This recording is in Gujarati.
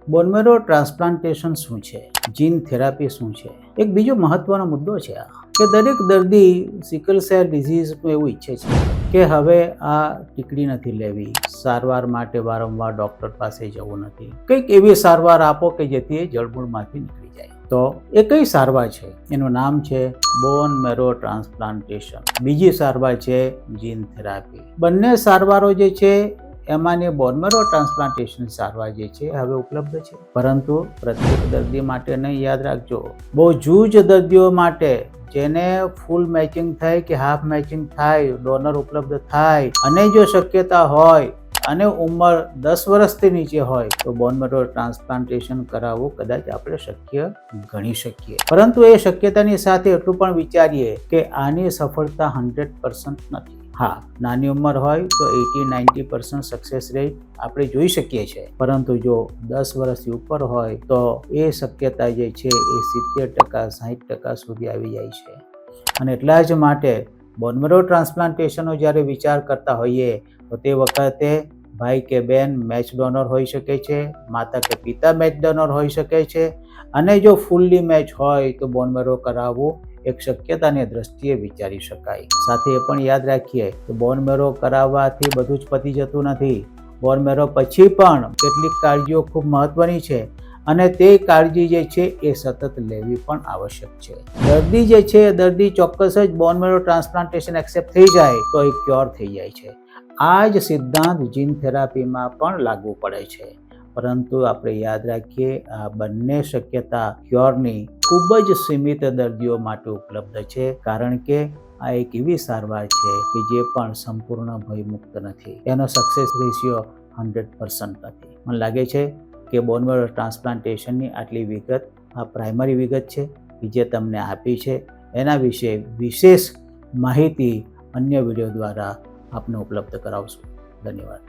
બોન મેરો ટ્રાન્સપ્લાન્ટેશન શું છે, જીન થેરાપી શું છે? એક બીજો મહત્વનો મુદ્દો છે આ કે દરેક દર્દી સિકલ સેલ ડિઝીઝનું એવું ઈચ્છે છે કે હવે આ ટીકડી નથી લેવી, સારવાર માટે વારંવાર ડૉક્ટર પાસે જવું નથી, કંઈક એવી સારવાર આપો કે જેથી એ જળમૂળમાંથી નીકળી જાય. તો એ કઈ સારવાર છે? એનું નામ છે બોન મેરો ટ્રાન્સપ્લાન્ટેશન. બીજી સારવાર છે જીન થેરાપી. બંને સારવારો જે છે એમાંની બોન મેરો ટ્રાન્સપ્લાન્ટેશન સારવાર જે છે હવે ઉપલબ્ધ છે, પરંતુ પ્રત્યેક દર્દી માટે નહીં. યાદ રાખજો, બહુ જૂજ દર્દીઓ માટે જેને ફૂલ મેચિંગ થાય કે હાફ મેચિંગ થાય, ડોનર ઉપલબ્ધ થાય અને જો શક્યતા હોય અને ઉંમર 10 વર્ષથી નીચે હોય તો બોન મેરો ટ્રાન્સપ્લાન્ટેશન કરાવવું કદાચ આપણે શક્ય ગણી શકીએ. પરંતુ એ શક્યતાની સાથે એટલું પણ વિચારીએ કે આની સફળતા 100% નથી. હા, નાની ઉંમર હોય તો 80-90% સક્સેસ રેટ આપણે જોઈ શકીએ છીએ, પરંતુ જો 10 વર્ષથી ઉપર હોય તો એ શક્યતા જે છે એ 70%-60% સુધી આવી જાય છે. અને એટલા જ માટે બોન મેરો ટ્રાન્સપ્લાન્ટેશનનો જ્યારે વિચાર કરતા હોઈએ તો તે વખતે ભાઈ કે બેન મેચ ડોનર હોઈ શકે છે, માતા કે પિતા મેચ ડોનર હોઈ શકે છે, અને જો ફૂલ્લી મેચ હોય તો બોન મેરો કરાવવું એક શક્યતાની દ્રષ્ટિએ વિચારી શકાય. સાથે એ પણ યાદ રાખીએ કે બોન મેરો કરાવવાથી બધું જ પતી જતું નથી. બોન મેરો પછી પણ કેટલીક કાળજીઓ ખૂબ મહત્વની છે અને તે કાળજી જે છે એ સતત લેવી પણ આવશ્યક છે. દર્દી જે છે દર્દી ચોક્કસ જ બોન મેરો ટ્રાન્સપ્લાન્ટેશન એક્સેપ્ટ થઈ જાય તો એ ક્યોર થઈ જાય છે. આ જ સિદ્ધાંત જીન થેરાપીમાં પણ લાગુ પડે છે, પરંતુ આપણે યાદ રાખીએ આ બંને શક્યતા ક્યોરની ખૂબ જ સીમિત દર્દીઓ માટે ઉપલબ્ધ છે, કારણ કે આ એક એવી સારવાર છે કે જે પણ સંપૂર્ણ ભયમુક્ત નથી. એનો સક્સેસ રેશિયો 100% નથી. મને લાગે છે કે બોન મેરો ટ્રાન્સપ્લાન્ટેશનની આટલી વિગત આ પ્રાઇમરી વિગત છે જે તમને આપી છે. એના વિશે વિશેષ માહિતી અન્ય વિડીયો દ્વારા આપને ઉપલબ્ધ કરાવશું. ધન્યવાદ.